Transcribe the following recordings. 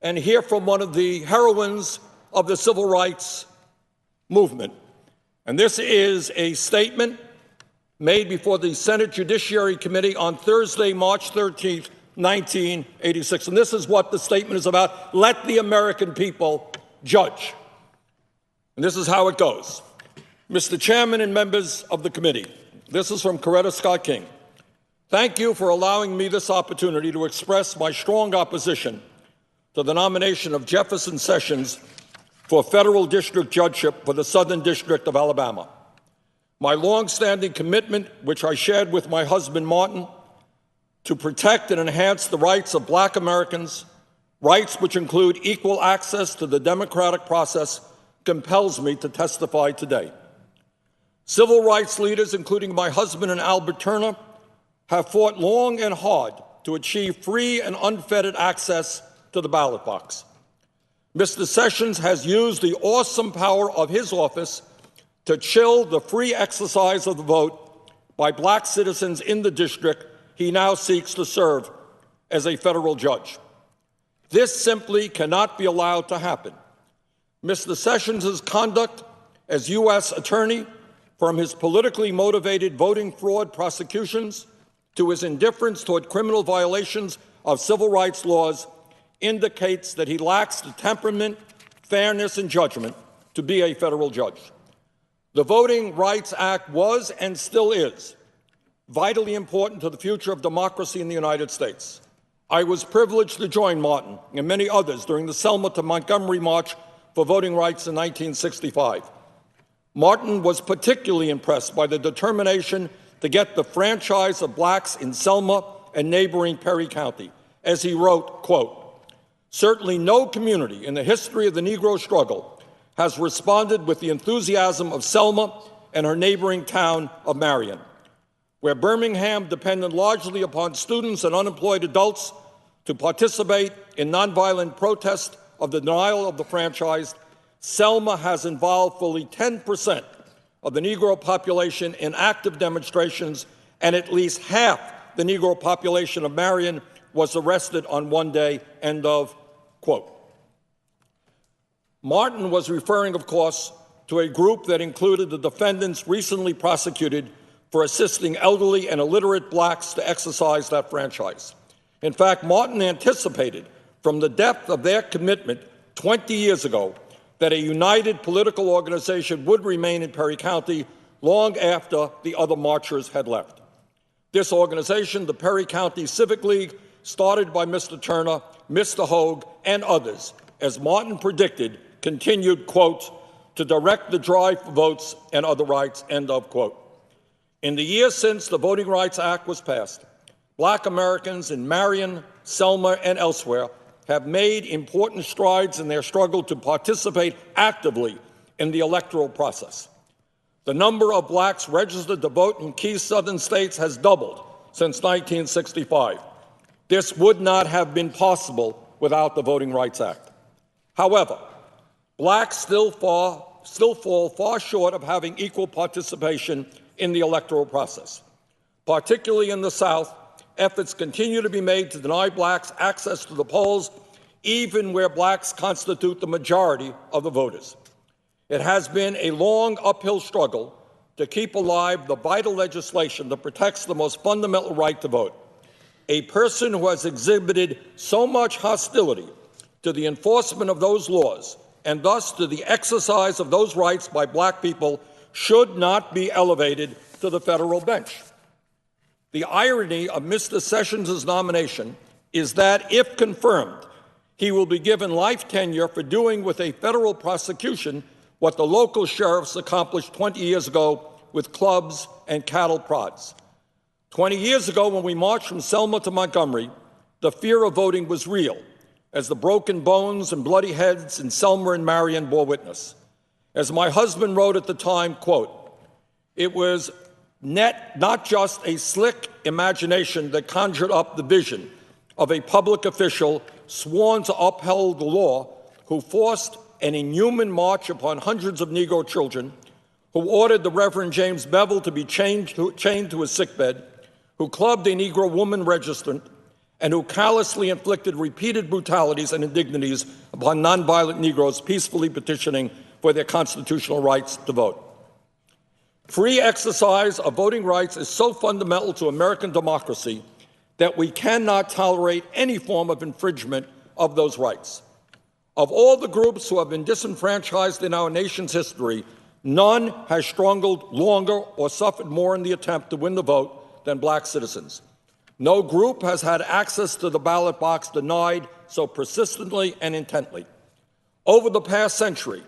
and hear from one of the heroines of the civil rights movement. And this is a statement made before the Senate Judiciary Committee on Thursday, March 13th, 1986. And this is what the statement is about. Let the American people judge. And this is how it goes. Mr. Chairman and members of the committee, this is from Coretta Scott King. Thank you for allowing me this opportunity to express my strong opposition to the nomination of Jefferson Sessions for federal district judgeship for the Southern District of Alabama. My longstanding commitment, which I shared with my husband Martin, to protect and enhance the rights of Black Americans, rights which include equal access to the democratic process, compels me to testify today. Civil rights leaders, including my husband and Albert Turner, have fought long and hard to achieve free and unfettered access to the ballot box. Mr. Sessions has used the awesome power of his office to chill the free exercise of the vote by Black citizens in the district he now seeks to serve as a federal judge. This simply cannot be allowed to happen. Mr. Sessions' conduct as U.S. Attorney, from his politically motivated voting fraud prosecutions to his indifference toward criminal violations of civil rights laws, indicates that he lacks the temperament, fairness, and judgment to be a federal judge. The Voting Rights Act was and still is vitally important to the future of democracy in the United States. I was privileged to join Martin and many others during the Selma to Montgomery March for voting rights in 1965. Martin was particularly impressed by the determination to get the franchise of blacks in Selma and neighboring Perry County. As he wrote, quote, "Certainly no community in the history of the Negro struggle has responded with the enthusiasm of Selma and her neighboring town of Marion, where Birmingham depended largely upon students and unemployed adults to participate in nonviolent protest of the denial of the franchise. Selma has involved fully 10% of the Negro population in active demonstrations, and at least half the Negro population of Marion was arrested on one day," end of quote. Martin was referring, of course, to a group that included the defendants recently prosecuted for assisting elderly and illiterate blacks to exercise that franchise. In fact, Martin anticipated from the depth of their commitment 20 years ago that a united political organization would remain in Perry County long after the other marchers had left. This organization, the Perry County Civic League, started by Mr. Turner, Mr. Hogue, and others, as Martin predicted, continued, quote, "to direct the drive for votes and other rights," end of quote. In the years since the Voting Rights Act was passed, Black Americans in Marion, Selma, and elsewhere have made important strides in their struggle to participate actively in the electoral process. The number of blacks registered to vote in key southern states has doubled since 1965. This would not have been possible without the Voting Rights Act. However, blacks still fall far short of having equal participation in the electoral process. Particularly in the South, efforts continue to be made to deny blacks access to the polls, even where blacks constitute the majority of the voters. It has been a long uphill struggle to keep alive the vital legislation that protects the most fundamental right to vote. A person who has exhibited so much hostility to the enforcement of those laws and thus to the exercise of those rights by black people should not be elevated to the federal bench. The irony of Mr. Sessions' nomination is that, if confirmed, he will be given life tenure for doing with a federal prosecution what the local sheriffs accomplished 20 years ago with clubs and cattle prods. 20 years ago, when we marched from Selma to Montgomery, the fear of voting was real, as the broken bones and bloody heads in Selma and Marion bore witness. As my husband wrote at the time, quote, "It was not just a slick imagination that conjured up the vision of a public official sworn to uphold the law who forced an inhuman march upon hundreds of Negro children, who ordered the Reverend James Bevel to be chained to his sickbed, who clubbed a Negro woman registrant, and who callously inflicted repeated brutalities and indignities upon nonviolent Negroes peacefully petitioning for their constitutional rights to vote. Free exercise of voting rights is so fundamental to American democracy that we cannot tolerate any form of infringement of those rights. Of all the groups who have been disenfranchised in our nation's history, none has struggled longer or suffered more in the attempt to win the vote than black citizens. No group has had access to the ballot box denied so persistently and intently. Over the past century,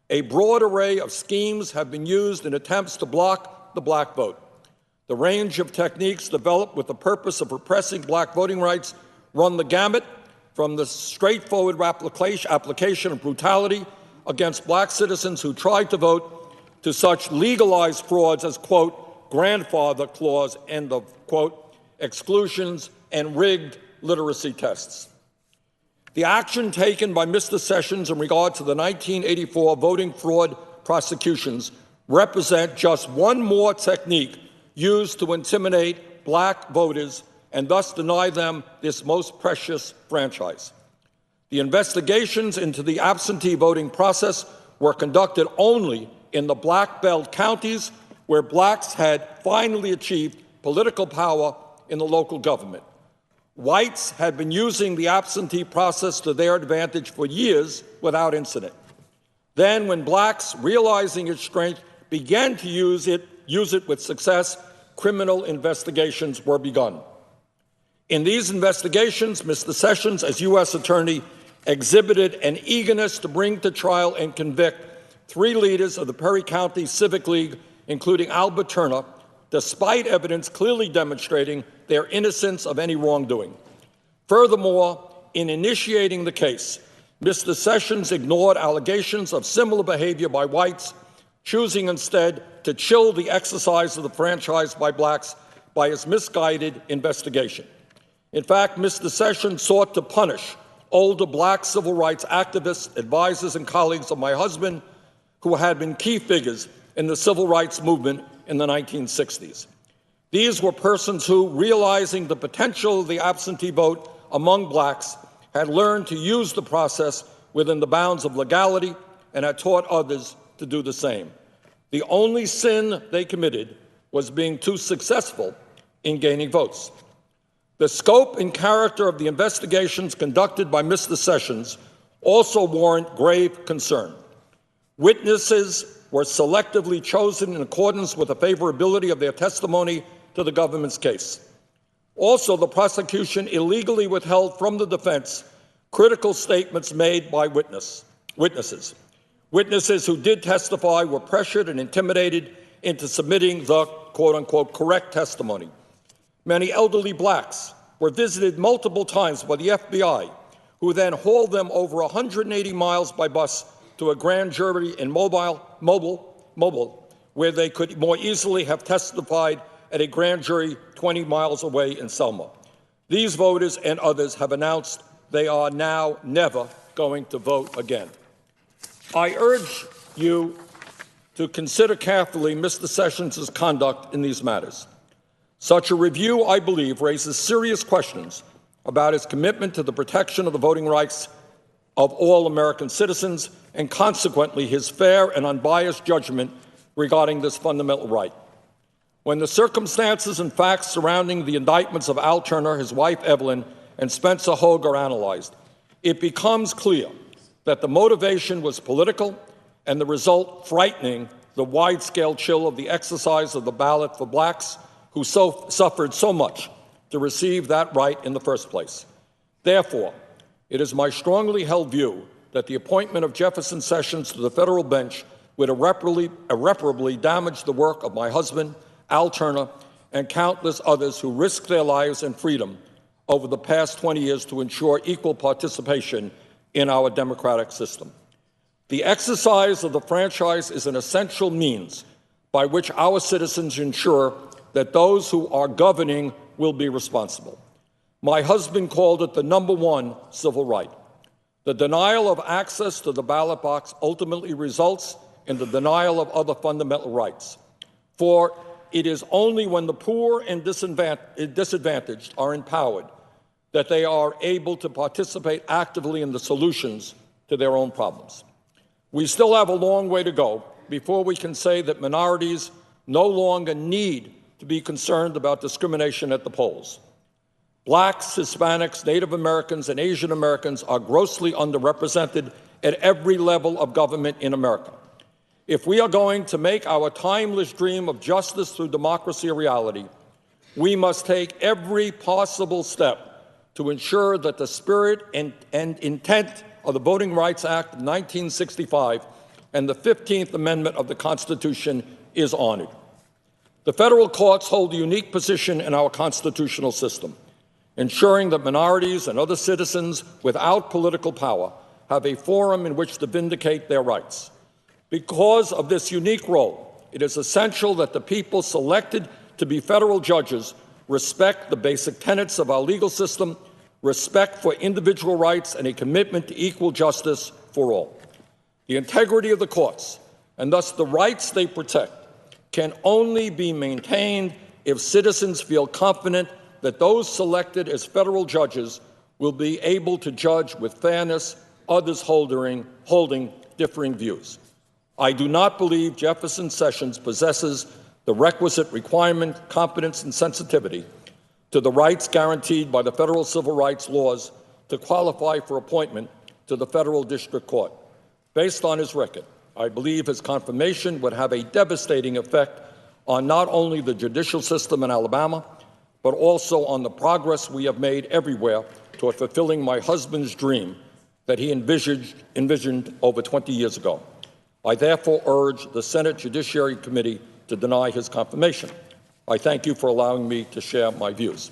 a broad array of schemes have been used in attempts to block the black vote. The range of techniques developed with the purpose of repressing black voting rights run the gamut from the straightforward application of brutality against black citizens who tried to vote to such legalized frauds as, quote, grandfather clause, end of quote, exclusions, and rigged literacy tests. The action taken by Mr. Sessions in regard to the 1984 voting fraud prosecutions represent just one more technique used to intimidate black voters and thus deny them this most precious franchise. The investigations into the absentee voting process were conducted only in the black belt counties where blacks had finally achieved political power in the local government. Whites had been using the absentee process to their advantage for years without incident. Then, when blacks, realizing its strength, began to use it with success, criminal investigations were begun. In these investigations, Mr. Sessions, as U.S. Attorney, exhibited an eagerness to bring to trial and convict 3 leaders of the Perry County Civic League, including Albert Turner, despite evidence clearly demonstrating their innocence of any wrongdoing. Furthermore, in initiating the case, Mr. Sessions ignored allegations of similar behavior by whites, choosing instead to chill the exercise of the franchise by blacks by his misguided investigation. In fact, Mr. Sessions sought to punish older black civil rights activists, advisors, and colleagues of my husband who had been key figures in the civil rights movement in the 1960s. These were persons who, realizing the potential of the absentee vote among blacks, had learned to use the process within the bounds of legality and had taught others to do the same. The only sin they committed was being too successful in gaining votes. The scope and character of the investigations conducted by Mr. Sessions also warrant grave concern. Witnesses were selectively chosen in accordance with the favorability of their testimony to the government's case. Also, the prosecution illegally withheld from the defense critical statements made by witnesses. Witnesses who did testify were pressured and intimidated into submitting the quote-unquote correct testimony. Many elderly blacks were visited multiple times by the FBI, who then hauled them over 180 miles by bus to a grand jury in Mobile, where they could more easily have testified at a grand jury 20 miles away in Selma. These voters and others have announced they are now never going to vote again. I urge you to consider carefully Mr. Sessions' conduct in these matters. Such a review, I believe, raises serious questions about his commitment to the protection of the voting rights of all American citizens and consequently his fair and unbiased judgment regarding this fundamental right. When the circumstances and facts surrounding the indictments of Al Turner, his wife Evelyn, and Spencer Hogue are analyzed, it becomes clear that the motivation was political and the result frightening, the wide-scale chill of the exercise of the ballot for blacks who suffered so much to receive that right in the first place. Therefore, it is my strongly held view that the appointment of Jefferson Sessions to the federal bench would irreparably damage the work of my husband, Al Turner, and countless others who risked their lives and freedom over the past 20 years to ensure equal participation in our democratic system. The exercise of the franchise is an essential means by which our citizens ensure that those who are governing will be responsible. My husband called it the #1 civil right. The denial of access to the ballot box ultimately results in the denial of other fundamental rights. For it is only when the poor and disadvantaged are empowered that they are able to participate actively in the solutions to their own problems. We still have a long way to go before we can say that minorities no longer need to be concerned about discrimination at the polls. Blacks, Hispanics, Native Americans, and Asian Americans are grossly underrepresented at every level of government in America. If we are going to make our timeless dream of justice through democracy a reality, we must take every possible step to ensure that the spirit and intent of the Voting Rights Act of 1965 and the 15th Amendment of the Constitution is honored. The federal courts hold a unique position in our constitutional system, ensuring that minorities and other citizens without political power have a forum in which to vindicate their rights. Because of this unique role, it is essential that the people selected to be federal judges respect the basic tenets of our legal system, respect for individual rights, and a commitment to equal justice for all. The integrity of the courts, and thus the rights they protect, can only be maintained if citizens feel confident that those selected as federal judges will be able to judge with fairness others holding differing views. I do not believe Jefferson Sessions possesses the requisite requirement, competence, and sensitivity to the rights guaranteed by the federal civil rights laws to qualify for appointment to the federal district court. Based on his record, I believe his confirmation would have a devastating effect on not only the judicial system in Alabama, but also on the progress we have made everywhere toward fulfilling my husband's dream that he envisioned over 20 years ago. I therefore urge the Senate Judiciary Committee to deny his confirmation. I thank you for allowing me to share my views.